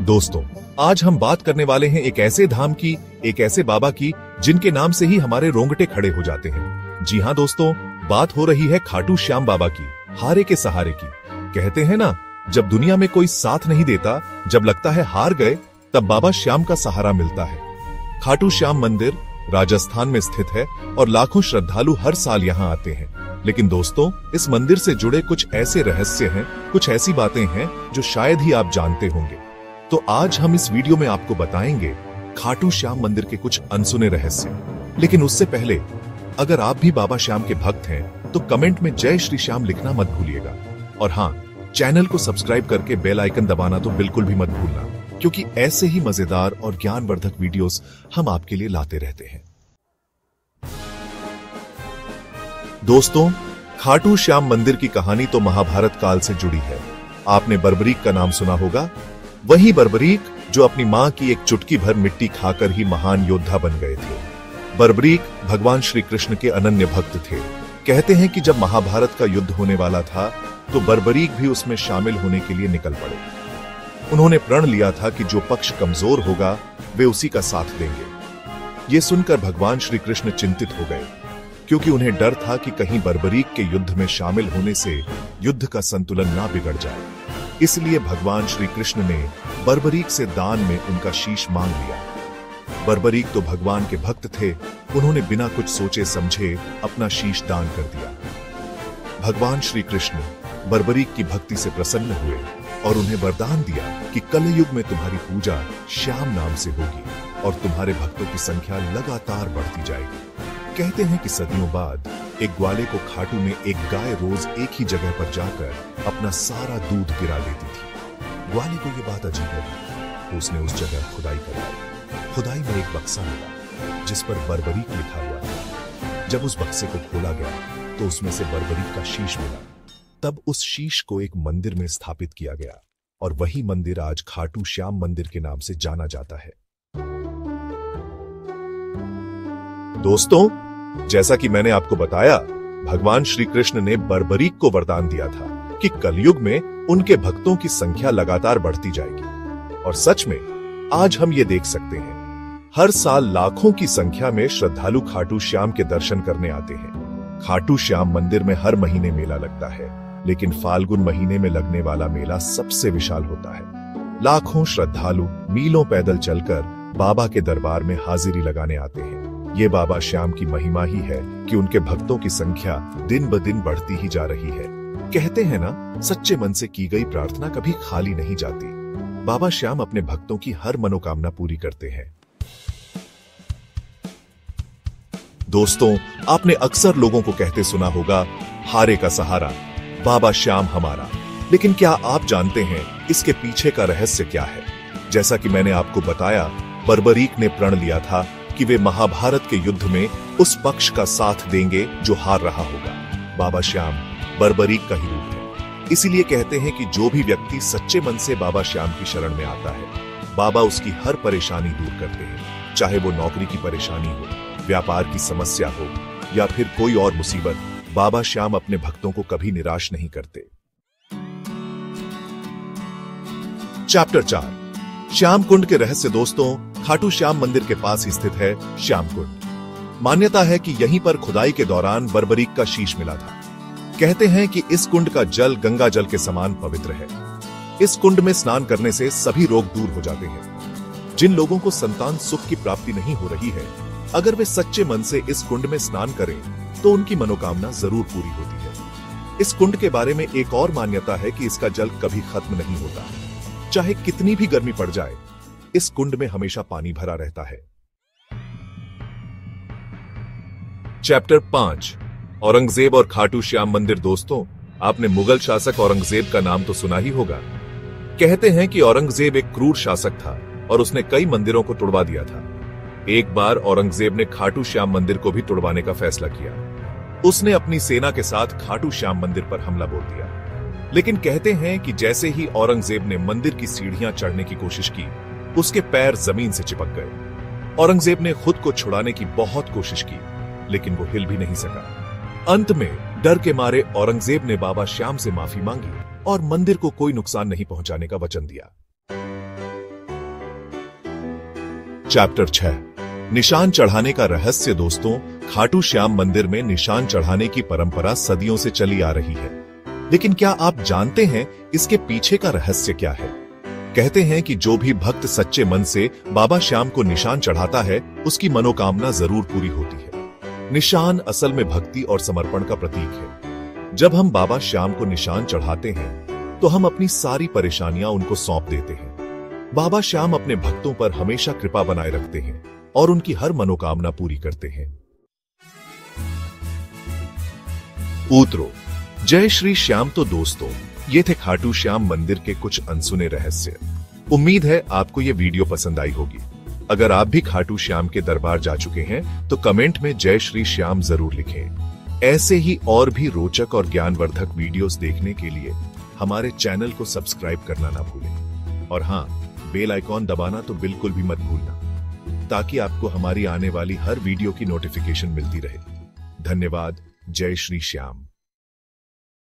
दोस्तों, आज हम बात करने वाले हैं एक ऐसे धाम की, एक ऐसे बाबा की जिनके नाम से ही हमारे रोंगटे खड़े हो जाते हैं। जी हाँ दोस्तों, बात हो रही है खाटू श्याम बाबा की, हारे के सहारे की। कहते हैं ना, जब दुनिया में कोई साथ नहीं देता, जब लगता है हार गए, तब बाबा श्याम का सहारा मिलता है। खाटू श्याम मंदिर राजस्थान में स्थित है और लाखों श्रद्धालु हर साल यहाँ आते हैं। लेकिन दोस्तों, इस मंदिर से जुड़े कुछ ऐसे रहस्य हैं, कुछ ऐसी बातें हैं जो शायद ही आप जानते होंगे। तो आज हम इस वीडियो में आपको बताएंगे खाटू श्याम मंदिर के कुछ अनसुने रहस्य। लेकिन उससे पहले, अगर आप भी बाबा श्याम के भक्त हैं, तो कमेंट में जय श्री श्याम लिखना मत भूलिएगा। और हाँ, चैनल को सब्सक्राइब करके बेल आइकन दबाना तो बिल्कुल भी मत भूलना, क्योंकि ऐसे ही मजेदार और ज्ञानवर्धक वीडियोस हम आपके लिए लाते रहते हैं। दोस्तों, खाटू श्याम मंदिर की कहानी तो महाभारत काल से जुड़ी है। आपने बर्बरीक का नाम सुना होगा। वही बर्बरीक जो अपनी मां की एक चुटकी भर मिट्टी खाकर ही महान योद्धा बन गए थे। बर्बरीक भगवान श्री कृष्ण के अनन्य भक्त थे। कहते हैं कि जब महाभारत का युद्ध होने वाला था, तो बर्बरीक भी उसमें शामिल होने के लिए निकल पड़े। उन्होंने प्रण लिया था कि जो पक्ष कमजोर होगा, वे उसी का साथ देंगे। ये सुनकर भगवान श्री कृष्ण चिंतित हो गए, क्योंकि उन्हें डर था कि कहीं बर्बरीक के युद्ध में शामिल होने से युद्ध का संतुलन ना बिगड़ जाए। इसलिए भगवान श्री कृष्ण ने बर्बरीक से दान में उनका शीश मांग लिया। बर्बरीक तो भगवान के भक्त थे, उन्होंने बिना कुछ सोचे समझे अपना शीश दान कर दिया। भगवान श्री कृष्ण बर्बरीक की भक्ति से प्रसन्न हुए और उन्हें वरदान दिया कि कलयुग में तुम्हारी पूजा श्याम नाम से होगी और तुम्हारे भक्तों की संख्या लगातार बढ़ती जाएगी। कहते हैं कि सदियों बाद एक ग्वाले को खाटू में एक गाय रोज एक ही जगह पर जाकर अपना सारा दूध गिरा देती थी। ग्वाले को यह बात अजीब लगी, तो उसने उस जगह खुदाई करवाई। खुदाई में एक बक्सा मिला जिस पर बर्बरीक लिखा हुआ था। जब उस बक्से को खोला गया, तो उसमें से बर्बरीक का शीश मिला। तब उस शीश को एक मंदिर में स्थापित किया गया और वही मंदिर आज खाटू श्याम मंदिर के नाम से जाना जाता है। दोस्तों, जैसा कि मैंने आपको बताया, भगवान श्री कृष्ण ने बर्बरीक को वरदान दिया था कि कलयुग में उनके भक्तों की संख्या लगातार बढ़ती जाएगी। और सच में आज हम ये देख सकते हैं, हर साल लाखों की संख्या में श्रद्धालु खाटू श्याम के दर्शन करने आते हैं। खाटू श्याम मंदिर में हर महीने मेला लगता है, लेकिन फाल्गुन महीने में लगने वाला मेला सबसे विशाल होता है। लाखों श्रद्धालु मीलों पैदल चलकर बाबा के दरबार में हाजिरी लगाने आते हैं। ये बाबा श्याम की महिमा ही है कि उनके भक्तों की संख्या दिन ब दिन बढ़ती ही जा रही है। कहते हैं ना, सच्चे मन से की गई प्रार्थना कभी खाली नहीं जाती। बाबा श्याम अपने भक्तों की हर मनोकामना पूरी करते हैं। दोस्तों, आपने अक्सर लोगों को कहते सुना होगा, हारे का सहारा बाबा श्याम हमारा। लेकिन क्या आप जानते हैं इसके पीछे का रहस्य क्या है? जैसा कि मैंने आपको बताया, बर्बरीक ने प्रण लिया था कि वे महाभारत के युद्ध में उस पक्ष का साथ देंगे जो हार रहा होगा। बाबा श्याम बर्बरीक का ही रूप है। इसीलिए कहते हैं कि जो भी व्यक्ति सच्चे मन से बाबा श्याम की शरण में आता है, बाबा उसकी हर परेशानी दूर करते हैं। चाहे वो नौकरी की परेशानी हो, व्यापार की समस्या हो या फिर कोई और मुसीबत, बाबा श्याम अपने भक्तों को कभी निराश नहीं करते। चैप्टर 4, श्याम कुंड के रहस्य। दोस्तों, खाटू श्याम मंदिर के पास ही स्थित है श्याम कुंड। मान्यता है कि यहीं पर खुदाई के दौरान बर्बरीक का शीश मिला था। कहते हैं कि इस कुंड का जल गंगा जल के समान पवित्र है। इस कुंड में स्नान करने से सभी रोग दूर हो जाते हैं। जिन लोगों को संतान सुख की प्राप्ति नहीं हो रही है, अगर वे सच्चे मन से इस कुंड में स्नान करें, तो उनकी मनोकामना जरूर पूरी होती है। इस कुंड के बारे में एक और मान्यता है कि इसका जल कभी खत्म नहीं होता। चाहे कितनी भी गर्मी पड़ जाए, इस कुंड में हमेशा पानी भरा रहता है। चैप्टर 5, औरंगजेब और खाटू श्याम मंदिर। दोस्तों, आपने मुगल शासक औरंगजेब का नाम तो सुना ही होगा। कहते हैं कि औरंगजेब एक क्रूर शासक था और उसने कई मंदिरों को तुड़वा दिया था। एक बार औरंगजेब ने खाटू श्याम मंदिर को भी तुड़वाने का फैसला किया। उसने अपनी सेना के साथ खाटू श्याम मंदिर पर हमला बोल दिया। लेकिन कहते हैं कि जैसे ही औरंगजेब ने मंदिर की सीढ़ियां चढ़ने की कोशिश की, उसके पैर जमीन से चिपक गए। औरंगजेब ने खुद को छुड़ाने की बहुत कोशिश की, लेकिन वो हिल भी नहीं सका। अंत में डर के मारे औरंगजेब ने बाबा श्याम से माफी मांगी और मंदिर को कोई नुकसान नहीं पहुंचाने का वचन दिया। चैप्टर 6 निशान चढ़ाने का रहस्य। दोस्तों, खाटू श्याम मंदिर में निशान चढ़ाने की परंपरा सदियों से चली आ रही है, लेकिन क्या आप जानते हैं इसके पीछे का रहस्य क्या है? कहते हैं कि जो भी भक्त सच्चे मन से बाबा श्याम को निशान चढ़ाता है, उसकी मनोकामना जरूर पूरी होती है। निशान असल में भक्ति और समर्पण का प्रतीक है। जब हम बाबा श्याम को निशान चढ़ाते हैं, तो हम अपनी सारी परेशानियां उनको सौंप देते हैं। बाबा श्याम अपने भक्तों पर हमेशा कृपा बनाए रखते हैं और उनकी हर मनोकामना पूरी करते हैं। ऊतरो जय श्री श्याम। तो दोस्तों, ये थे खाटू श्याम मंदिर के कुछ अनसुने रहस्य। उम्मीद है आपको ये वीडियो पसंद आई होगी। अगर आप भी खाटू श्याम के दरबार जा चुके हैं तो कमेंट में जय श्री श्याम जरूर लिखें। ऐसे ही और भी रोचक और ज्ञानवर्धक वीडियोस देखने के लिए हमारे चैनल को सब्सक्राइब करना ना भूलें और हाँ, बेल आइकॉन दबाना तो बिल्कुल भी मत भूलना, ताकि आपको हमारी आने वाली हर वीडियो की नोटिफिकेशन मिलती रहे। धन्यवाद। जय श्री श्याम।